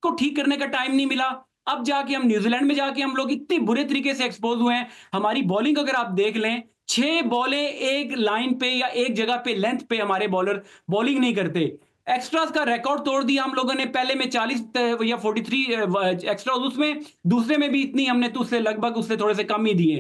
को ठीक करने का टाइम नहीं मिला। अब जाके हम न्यूजीलैंड में जाके हम लोग इतने बुरे तरीके से एक्सपोज हुए हैं। हमारी बॉलिंग अगर आप देख लें, 6 बॉलें एक लाइन पे या एक जगह पे लेंथ पे हमारे बॉलर बॉलिंग नहीं करते। एक्स्ट्रास का रिकॉर्ड तोड़ दिया हम लोगों ने। पहले में 40 या 43 एक्स्ट्रा, उसमें दूसरे में भी इतनी हमने तो उससे लगभग उससे थोड़े से कम ही दिए।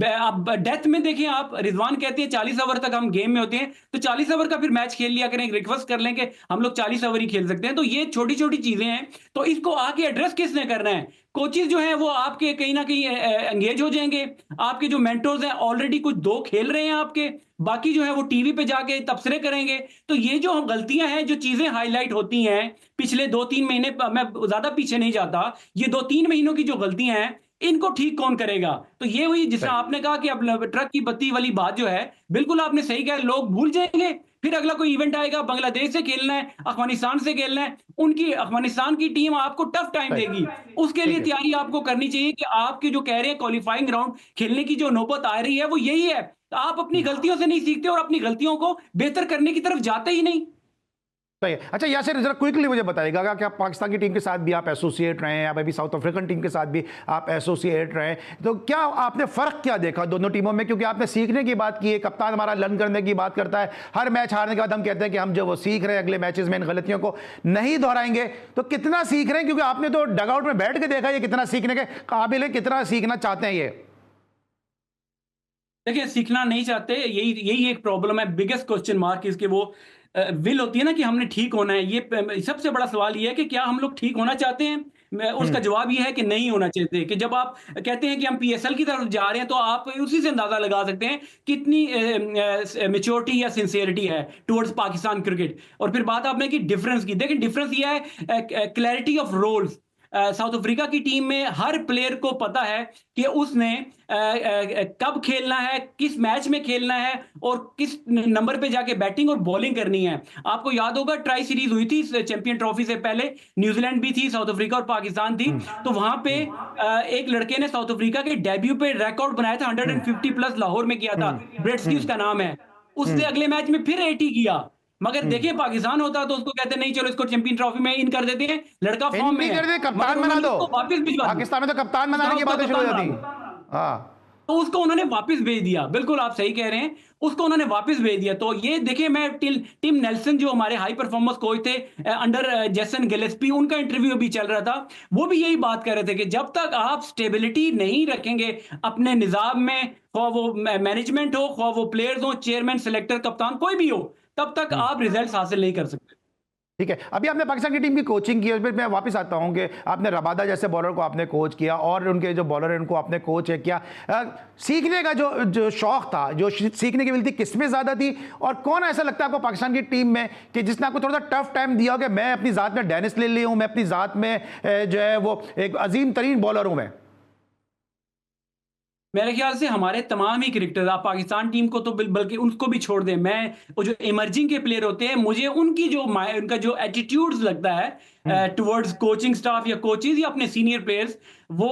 अब डेथ में देखें आप, रिजवान कहते हैं 40 ओवर तक हम गेम में होते हैं, तो 40 ओवर का फिर मैच खेल लिया करें, रिक्वेस्ट कर लें कि हम लोग 40 ओवर ही खेल सकते हैं। तो ये छोटी छोटी चीजें हैं, तो इसको आके एड्रेस किसने करना है? कोचेज जो हैं वो आपके कहीं ना कहीं एंगेज हो जाएंगे। आपके जो मेंटर्स हैं ऑलरेडी कुछ 2 खेल रहे हैं आपके, बाकी जो है वो टीवी पे जाके तबसरे करेंगे। तो ये जो गलतियां हैं, जो चीजें हाईलाइट होती हैं पिछले 2-3 महीने, मैं ज्यादा पीछे नहीं जाता, ये 2-3 महीनों की जो गलतियां हैं इनको ठीक कौन करेगा? तो ये हुई जिससे आपने कहा कि अब ट्रक की बत्ती वाली बात जो है, बिल्कुल आपने सही कहा, लोग भूल जाएंगे। फिर अगला कोई इवेंट आएगा, बांग्लादेश से खेलना है, अफगानिस्तान से खेलना है, उनकी अफगानिस्तान की टीम आपको टफ टाइम देगी। उसके लिए तैयारी आपको करनी चाहिए कि आपके जो कह रहे हैं क्वालिफाइंग राउंड खेलने की जो नौबत आ रही है वो यही है। आप अपनी गलतियों से नहीं सीखते और अपनी गलतियों को बेहतर करने की तरफ जाते ही नहीं। सही है। अच्छा यासिर, जरा क्विकली मुझे बताइएगा कि आप पाकिस्तान की टीम के साथ भी आप एसोसिएट रहे हैं, अभी साउथ अफ्रीकन टीम के साथ भी आप एसोसिएट रहे हैं, तो क्या आपने फ़र्क क्या देखा दोनों टीमों में? क्योंकि आपने सीखने की बात की है, कप्तान हमारा लर्न करने की बात करता है, हर मैच हारने के बाद हम कहते हैं कि हम जो वो सीख रहे हैं, अगले मैचेस में इन गलतियों को नहीं दोहराएंगे। तो कितना सीख रहे हैं? क्योंकि आपने तो डगआउट में बैठ के देखा ये कितना सीखने के काबिल है, कितना सीखना चाहते हैं ये? देखिए, सीखना नहीं चाहते, यही एक प्रॉब्लम है। बिगेस्ट क्वेश्चन मार्क इसके वो विल होती है ना कि हमने ठीक होना है। ये सबसे बड़ा सवाल ये है कि क्या हम लोग ठीक होना चाहते हैं? उसका जवाब ये है कि नहीं होना चाहते। कि जब आप कहते हैं कि हम PSL की तरफ जा रहे हैं तो आप उसी से अंदाजा लगा सकते हैं कितनी मेच्योरिटी या सिंसियरिटी है टुवर्ड्स पाकिस्तान क्रिकेट। और फिर बात आपने की डिफरेंस की। देखिए, डिफरेंस ये है clarity of roles. South Africa की टीम में हर प्लेयर को पता है कि उसने कब खेलना है, किस मैच में खेलना है और किस नंबर पे जाके बैटिंग और बॉलिंग करनी है। आपको याद होगा ट्राई सीरीज हुई थी चैंपियन ट्रॉफी से पहले, न्यूजीलैंड भी थी, साउथ अफ्रीका और पाकिस्तान थी। तो वहां पे एक लड़के ने साउथ अफ्रीका के डेब्यू पे रिकॉर्ड बनाया था, 150 प्लस लाहौर में किया था, ब्रेट्सकी उसका नाम है। उसने अगले मैच में फिर 80 किया। मगर देखिए, पाकिस्तान होता तो उसको कहते नहीं चलो इसको चैंपियन ट्रॉफी में इन कर देते हैं, लड़का फॉर्म में है, कप्तान बना दो, वापस भिजवा। पाकिस्तान में तो कप्तान बनाने की बातें शुरू हो जाती। हाँ, तो उसको उन्होंने वापस भेज दिया। बिल्कुल आप सही कह रहे हैं, उसको उन्होंने वापस भेज दिया। तो ये देखिए, मैं टिम नेल्सन जो हमारे हाई परफॉर्मेंस कोच थे अंडर जेसन गिलेस्पी, उनका इंटरव्यू भी चल रहा था, वो भी यही बात कर रहे थे कि जब तक आप स्टेबिलिटी नहीं रखेंगे अपने निजाम में, ख्वाह वो मैनेजमेंट हो, ख्वाह वो प्लेयर्स हो, चेयरमैन, सिलेक्टर, कप्तान, कोई भी हो, तब तक आप रिजल्ट हासिल नहीं कर सकते। ठीक है, अभी आपने पाकिस्तान की टीम की कोचिंग की, फिर मैं वापस आता हूँ कि आपने रबादा जैसे बॉलर को आपने कोच किया और उनके जो बॉलर हैं उनको आपने कोच है किया। सीखने का जो जो शौक था, जो सीखने की मिलती, किसमें ज़्यादा थी, और कौन ऐसा लगता है आपको पाकिस्तान की टीम में कि जिसने आपको थोड़ा सा टफ टाइम दिया हो कि मैं अपनी ज़ात में डेनिस ले ली हूँ, मैं अपनी ज़ात में जो है वो एक अजीम तरीन बॉलर हूँ मैं? मेरे ख्याल से हमारे तमाम ही क्रिकेटर, आप पाकिस्तान टीम को तो बल्कि उनको भी छोड़ दें, मैं वो जो इमर्जिंग के प्लेयर होते हैं, मुझे उनकी जो उनका जो एटीट्यूड्स लगता है टुवर्ड्स कोचिंग स्टाफ या कोचेज या अपने सीनियर प्लेयर्स, वो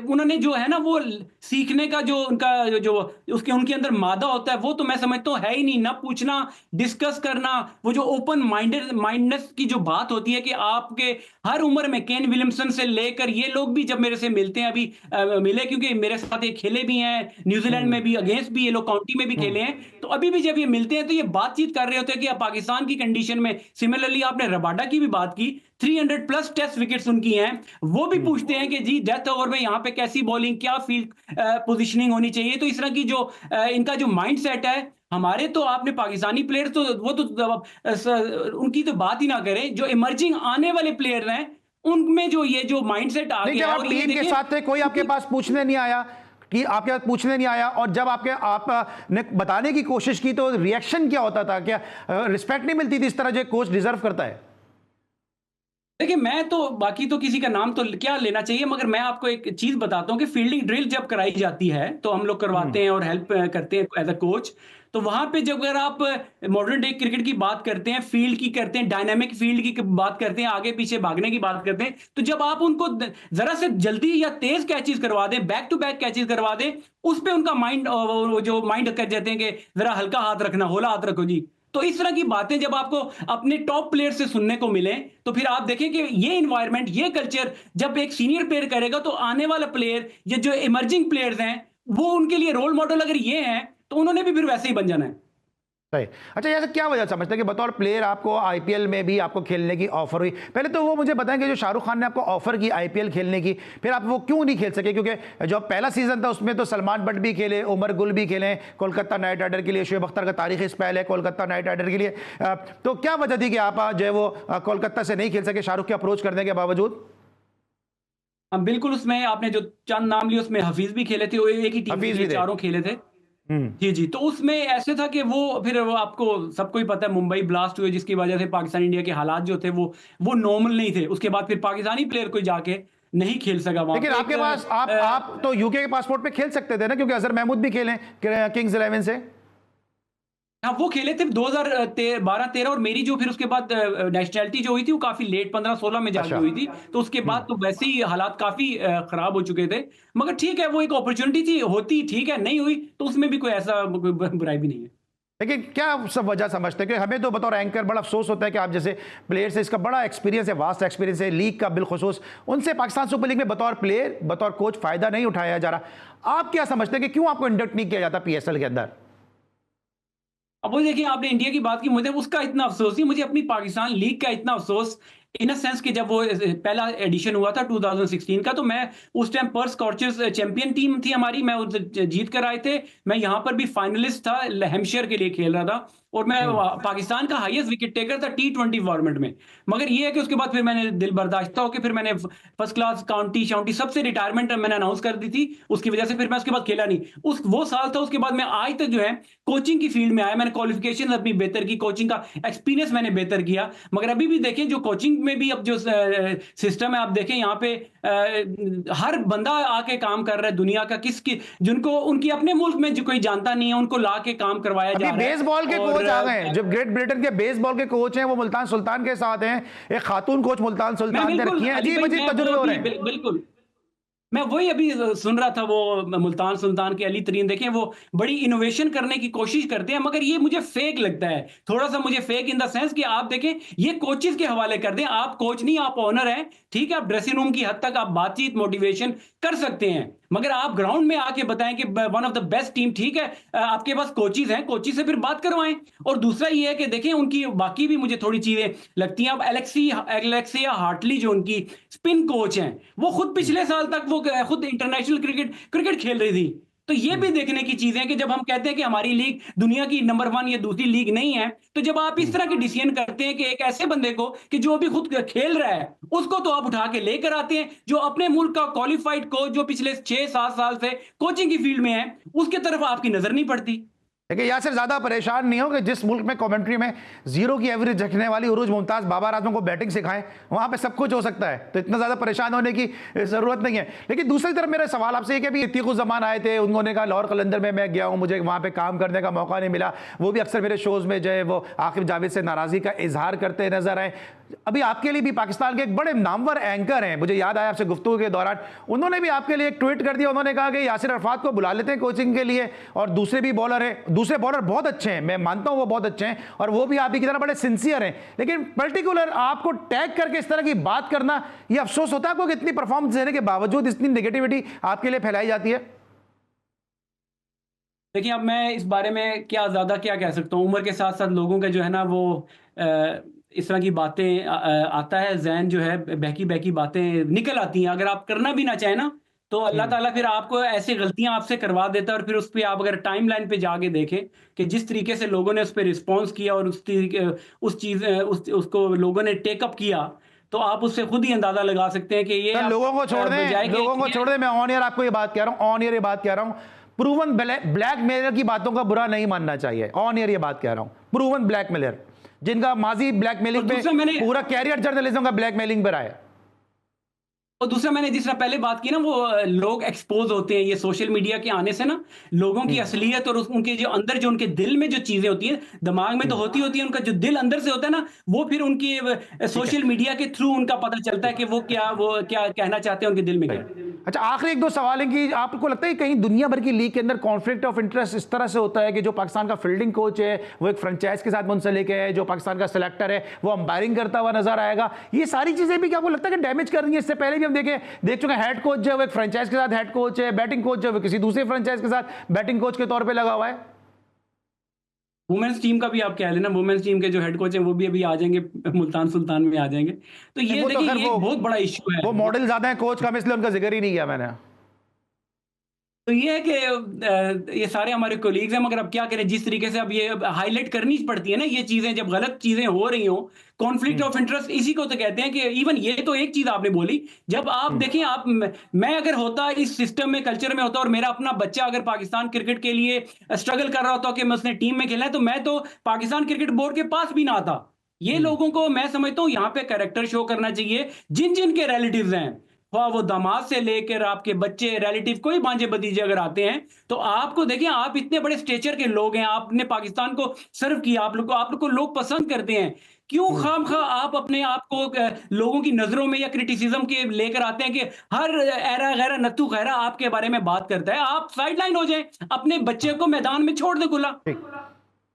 उन्होंने जो है ना वो सीखने का जो उनका जो उसके उनके अंदर मादा होता है, वो तो मैं समझता हूँ है ही नहीं। ना पूछना, डिस्कस करना, वो जो ओपन माइंडनेस की जो बात होती है कि आपके हर उम्र में केन विलियमसन से लेकर ये लोग भी जब मेरे से मिलते हैं, अभी मिले क्योंकि मेरे साथ ये खेले भी हैं, न्यूजीलैंड में भी अगेंस्ट भी ये लोग काउंटी में भी खेले हैं, तो अभी भी जब ये मिलते हैं तो ये बातचीत कर रहे होते हैं कि पाकिस्तान की कंडीशन में, सिमिलरली आपने रबाडा की भी बात की, 300 प्लस टेस्ट विकेट्स उनकी हैं, वो भी पूछते हैं कि जी डेथ ओवर में यहाँ पे कैसी बॉलिंग, क्या फील्ड पोजीशनिंग होनी चाहिए। तो इस तरह की जो इनका जो माइंडसेट है, हमारे तो आपने पाकिस्तानी प्लेयर तो वो तो उनकी तो बात ही ना करें, जो इमर्जिंग आने वाले प्लेयर हैं उनमें जो ये जो माइंडसेट आ नहीं, गया जब है, आप और ये टीम के देखिए साथ थे कोई आपके पास पूछने नहीं आया कि आपके पास पूछने नहीं आया, और जब आपने बताने की कोशिश की तो रिएक्शन क्या होता था? क्या रिस्पेक्ट नहीं मिलती थी इस तरह जो कोच डिजर्व करता है? देखिए, मैं तो बाकी तो किसी का नाम तो क्या लेना चाहिए, मगर मैं आपको एक चीज बताता हूँ कि फील्डिंग ड्रिल जब कराई जाती है तो हम लोग करवाते हैं और हेल्प करते हैं एज अ कोच। तो वहां पे जब अगर आप मॉडर्न डे क्रिकेट की बात करते हैं, फील्ड की करते हैं, डायनामिक फील्ड की बात करते हैं, आगे पीछे भागने की बात करते हैं, तो जब आप उनको जरा से जल्दी या तेज कैचेस करवा दें, बैक टू बैक कैचेस करवा दें, उस पे उनका माइंड जो माइंड कर जाते हैं कि जरा हल्का हाथ रखना, होला हाथ रखो जी। तो इस तरह की बातें जब आपको अपने टॉप प्लेयर से सुनने को मिले, तो फिर आप देखें कि ये एनवायरनमेंट, ये कल्चर जब एक सीनियर प्लेयर करेगा, तो आने वाला प्लेयर, ये जो इमर्जिंग प्लेयर्स हैं, वो उनके लिए रोल मॉडल अगर ये हैं, तो उन्होंने भी फिर वैसे ही बन जाना है। सही। अच्छा, ऐसा क्या वजह समझते हैं कि बतौर प्लेयर आपको आईपीएल में भी आपको खेलने की ऑफर हुई? पहले तो वो मुझे बताएं कि जो शाहरुख खान ने आपको ऑफर की आईपीएल खेलने की, फिर आप वो क्यों नहीं खेल सके? क्योंकि जो पहला सीजन था उसमें तो सलमान बट भी खेले, उमर गुल भी खेले कोलकाता नाइट राइडर के लिए, शोएब अख्तर का तारीखी स्पेल है कोलकाता नाइट राइडर के लिए। तो क्या वजह थी कि आप जो है वो कोलकाता से नहीं खेल सके शाहरुख के अप्रोच करने के बावजूद? हाँ, बिल्कुल, उसमें आपने जो चंद नाम लिए उसमें हफीज भी खेले थे, वो एक ही टीम हफीज के भी थे। चारों खेले थे। जी, जी। तो उसमें ऐसे था कि वो आपको सबको ही पता है, मुंबई ब्लास्ट हुए जिसकी वजह से पाकिस्तान इंडिया के हालात जो थे वो नॉर्मल नहीं थे। उसके बाद फिर पाकिस्तानी प्लेयर कोई जाके नहीं खेल सका वहां लेकिन पे। आपके पास आप तो यूके के पासपोर्ट पे खेल सकते थे ना, क्योंकि अजहर महमूद भी खेले किंग्स 11 से। हाँ, वो खेले थे 2012-13, और मेरी जो फिर उसके बाद नेशनैलिटी जो हुई थी वो काफी लेट 15-16 में जाके अच्छा। हुई थी। तो उसके बाद तो वैसे ही हालात काफी खराब हो चुके थे। मगर ठीक है, वो एक अपॉर्चुनिटी थी, होती ठीक है, नहीं हुई तो उसमें भी कोई ऐसा कोई बुराई भी नहीं है। लेकिन क्या सब वजह समझते हैं कि हमें तो बतौर एंकर बड़ा अफसोस होता है कि आप जैसे प्लेयर से इसका बड़ा एक्सपीरियंस है, वास्ट एक्सपीरियंस है लीग का बिलखुसूस, उनसे पाकिस्तान सुपर लीग में बतौर प्लेयर बतौर कोच फायदा नहीं उठाया जा रहा। आप क्या समझते हैं कि क्यों आपको इंडक्ट नहीं किया जाता पीएसएल के अंदर? अब वो देखिए, आपने इंडिया की बात की, मुझे उसका इतना अफसोस नहीं, मुझे अपनी पाकिस्तान लीग का इतना अफसोस, इन अ सेंस कि जब वो पहला एडिशन हुआ था 2016 का, तो मैं उस time Perth Scorchers champion team थी हमारी, मैं जीत कर आए थे। मैं यहाँ पर भी फाइनलिस्ट था, हैम्पशायर के लिए खेल रहा था, और मैं पाकिस्तान का हाईएस्ट विकेट टेकर था T20 फॉर्मेट में। मगर ये है कि उसके बाद फिर मैंने दिल बर्दाश्ता होकर फिर मैंने फर्स्ट क्लास काउंटी शाउंटी सबसे रिटायरमेंट मैंने अनाउंस कर दी थी। उसकी वजह से फिर मैं उसके बाद खेला नहीं, वो साल था। उसके बाद मैं आज तक जो है कोचिंग की फील्ड में आया, मैंने क्वालिफिकेशन अपनी बेहतर की, कोचिंग का एक्सपीरियंस मैंने बेहतर किया। मगर अभी भी देखें, जो कोचिंग में भी अब जो सिस्टम है, आप देखें यहाँ पे हर बंदा आके काम कर रहा है दुनिया का, किसकी जिनको उनकी अपने मुल्क में जो कोई जानता नहीं है, उनको ला के काम करवाया जा रहा है। बेसबॉल के कोच आ गए हैं, जो ग्रेट ब्रिटेन के बेसबॉल के कोच हैं वो मुल्तान सुल्तान के साथ हैं, एक खातून कोच मुल्तान सुल्तान ने रखी है। अजीब अजीब तजुर्बे हो रहे हैं। बिल्कुल, मैं वही अभी सुन रहा था, वो मुल्तान सुल्तान के अली तरीन, देखें वो बड़ी इनोवेशन करने की कोशिश करते हैं, मगर ये मुझे फेक लगता है, थोड़ा सा मुझे फेक इन द सेंस कि आप देखें ये कोचेस के हवाले कर दें। आप कोच नहीं, आप ओनर हैं, ठीक है, आप ड्रेसिंग रूम की हद तक आप बातचीत मोटिवेशन कर सकते हैं, मगर आप ग्राउंड में आके बताएं कि one of the best team, ठीक है, आपके पास कोचेस हैं, कोचेस से फिर बात करवाएं। और दूसरा ये है कि देखें उनकी बाकी भी मुझे थोड़ी चीजें लगती हैं। अब एलेक्सिया हार्टली जो उनकी स्पिन कोच हैं, वो खुद पिछले साल तक वो खुद इंटरनेशनल क्रिकेट खेल रही थी, तो ये भी देखने की चीज है कि जब हम कहते हैं कि हमारी लीग दुनिया की नंबर 1 या दूसरी लीग नहीं है, तो जब आप इस तरह के डिसीजन करते हैं कि एक ऐसे बंदे को कि जो अभी खुद खेल रहा है उसको तो आप उठा के लेकर आते हैं, जो अपने मुल्क का क्वालिफाइड कोच जो पिछले 6-7 साल से कोचिंग की फील्ड में है, उसके तरफ आपकी नजर नहीं पड़ती। देखिए यासिर, ज्यादा परेशान नहीं हो कि जिस मुल्क में कमेंट्री में 0 की एवरेज रखने वाली उरूज मुमताज बाबर आजम को बैटिंग सिखाएं, वहां पे सब कुछ हो सकता है, तो इतना ज्यादा परेशान होने की जरूरत नहीं है। लेकिन दूसरी तरफ मेरा सवाल आपसे कि अभी इत्तीकुज़्ज़मान आए थे, उन्होंने कहा लाहौर कलंदर में मैं गया हूं, मुझे वहां पे काम करने का मौका नहीं मिला। वो भी अक्सर मेरे शोज में जो है वो आकिब जावेद से नाराजगी का इजहार करते नजर आए। अभी आपके लिए भी पाकिस्तान के एक बड़े नामवर एंकर हैं, मुझे याद आया आपसे गुफ्तगू के दौरान, उन्होंने भी आपके लिए एक ट्वीट कर दिया। उन्होंने कहा कि यासिर अरफात को बुला लेते हैं कोचिंग के लिए, और दूसरे भी बॉलर हैं, दूसरे बॉलर बहुत अच्छे हैं, मैं मानता हूं वो बहुत अच्छे हैं, और वो भी आप ही की तरह बड़े सिंसियर हैं, लेकिन पर्टिकुलर आपको टैग करके इस तरह की बात करना, ये अफसोस होता है आपको कि इतनी परफॉर्मेंस देने के बावजूद इतनी नेगेटिविटी आपके लिए फैलाई जाती है? देखिए, अब मैं इस बारे में ज्यादा क्या कह सकता हूँ। उम्र के साथ साथ लोगों के जो है ना वो इस तरह की बातें आता है, जहन जो है बहकी बहकी बातें निकल आती हैं। अगर आप करना भी ना चाहें ना, तो अल्लाह ताला फिर आपको ऐसी गलतियां आपसे करवा देता है। और फिर उस पर आप अगर टाइम लाइन पे जाके देखें कि जिस तरीके से लोगों ने उस पर रिस्पॉन्स किया और उसको लोगों ने टेकअप किया, तो आप उससे खुद ही अंदाजा लगा सकते हैं कि ये सर, लोगों को छोड़ दें, लोगों को छोड़ दें। मैं ऑन एयर आपको ये बात कह रहा हूं, ऑन एयर ये बात कह रहा हूं, प्रूवन ब्लैकमेलर की बातों का बुरा नहीं मानना चाहिए। ऑन एयर ये बात कह रहा हूं, प्रूवन ब्लैकमेलर, जिनका माजी ब्लैकमेलिंग पे पूरा कैरियर जर्नलिज्म का ब्लैकमेलिंग पर आया। और दूसरा, मैंने जिस तरह पहले बात की ना, वो लोग एक्सपोज होते हैं ये सोशल मीडिया के आने से ना, लोगों की असलियत और उनके जो अंदर जो उनके दिल में जो चीजें होती है, दिमाग में तो होती है, उनका जो दिल अंदर से होता है ना, वो फिर उनकी सोशल मीडिया के थ्रू उनका पता चलता है कि वो क्या कहना चाहते हैं, उनके दिल में क्या। अच्छा, आखिरी एक दो सवाल है कि आपको लगता है कहीं दुनिया भर की लीग के अंदर कॉन्फ्लिक्ट ऑफ इंटरेस्ट इस तरह से होता है कि जो पाकिस्तान का फील्डिंग कोच है वो एक फ्रेंचाइज के साथ मुंसलिक है, जो पाकिस्तान का सिलेक्टर है वो अंपायरिंग करता हुआ नजर आएगा, ये सारी चीजें भी क्या आपको लगता है कि डैमेज कर रही है? इससे पहले भी हम देख चुके हैं, हेड कोच जो है वो एक फ्रेंचाइज के साथ हेड कोच है, बैटिंग कोच जो है वो किसी दूसरे फ्रेंचाइज के साथ बैटिंग कोच के तौर पर लगा हुआ है। वुमेन्स टीम का भी आप कह लेना, वुमेन्स टीम के जो हेड कोच हैं वो भी अभी आ जाएंगे, मुल्तान सुल्तान में आ जाएंगे। तो ये देखिए, ये बहुत बड़ा इश्यू है। वो मॉडल ज्यादा है कोच का, इसलिए उनका जिक्र ही नहीं किया मैंने। तो ये है कि ये सारे हमारे कोलीग्स हैं, मगर अब क्या करें, जिस तरीके से अब ये हाईलाइट करनी पड़ती है ना ये चीजें, जब गलत चीजें हो रही हो, कॉन्फ्लिक्ट ऑफ इंटरेस्ट इसी को तो कहते हैं। कि इवन ये तो एक चीज आपने बोली, जब आप देखें, आप मैं अगर होता इस सिस्टम में, कल्चर में होता, और मेरा अपना बच्चा अगर पाकिस्तान क्रिकेट के लिए स्ट्रगल कर रहा होता कि मैं उसने टीम में खेलना है, तो मैं तो पाकिस्तान क्रिकेट बोर्ड के पास भी ना आता। ये लोगों को मैं समझता हूं यहाँ पे कैरेक्टर शो करना चाहिए। जिन जिन के रिलेटिव्स हैं, वो दामाद से लेकर आपके बच्चे, रिलेटिव, कोई भांजे भतीजे अगर आते हैं, तो आपको देखिए, आप इतने बड़े स्टेचर के लोग हैं, आपने पाकिस्तान को सर्व किया, आप लोग को लोग पसंद करते हैं, क्यों खामखा आप अपने आप को लोगों की नजरों में या क्रिटिसिज्म के लेकर आते हैं कि हर एरा गैरा नत्थू खैरा आपके बारे में बात करता है? आप साइडलाइन हो जाएं, अपने बच्चे को मैदान में छोड़ दे खुला।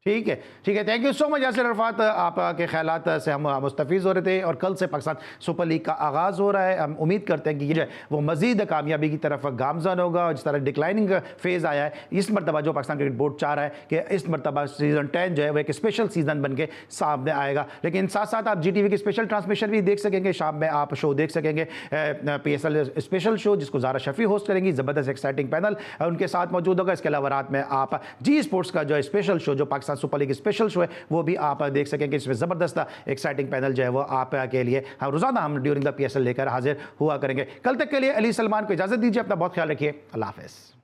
ठीक है, thank you so much Yasir Arafat, आपके ख्यालात से हम मुस्तफ़ीज़ हो रहे थे। और कल से पाकिस्तान सुपर लीग का आगाज़ हो रहा है, हम उम्मीद करते हैं कि ये जो है वो मज़ीद कामयाबी की तरफ गामज़न होगा। और जिस तरह डिक्लाइनिंग फेज़ आया है, इस मरतबा जो पाकिस्तान क्रिकेट बोर्ड चाह रहा है कि इस मरतबा सीज़न 10 जो है वो एक स्पेशल सीज़न बन के सामने आएगा। लेकिन साथ साथ आप GTV की स्पेशल ट्रांसमिशन भी देख सकेंगे, शाम में आप शो देख सकेंगे, PSL स्पेशल शो जिसको ज़ारा शफ़ी होस्ट करेंगी, ज़बरदस्त एक्साइटिंग पैनल उनके साथ मौजूद होगा। इसके अलावा रात में आप जी स्पोर्ट्स का जो स्पेशल शो, जो Pakistan super league special show है, वो भी आप देख सकेंगे। इसमें ज़बरदस्त एक्साइटिंग पैनल जो है वो आपके लिए रोज़ाना हम ड्यूरिंग द PSL लेकर हाजिर हुआ करेंगे। कल तक के लिए अली सलमान को इजाज़त दीजिए, अपना बहुत ख्याल रखिए, अल्लाह हाफ़िज़।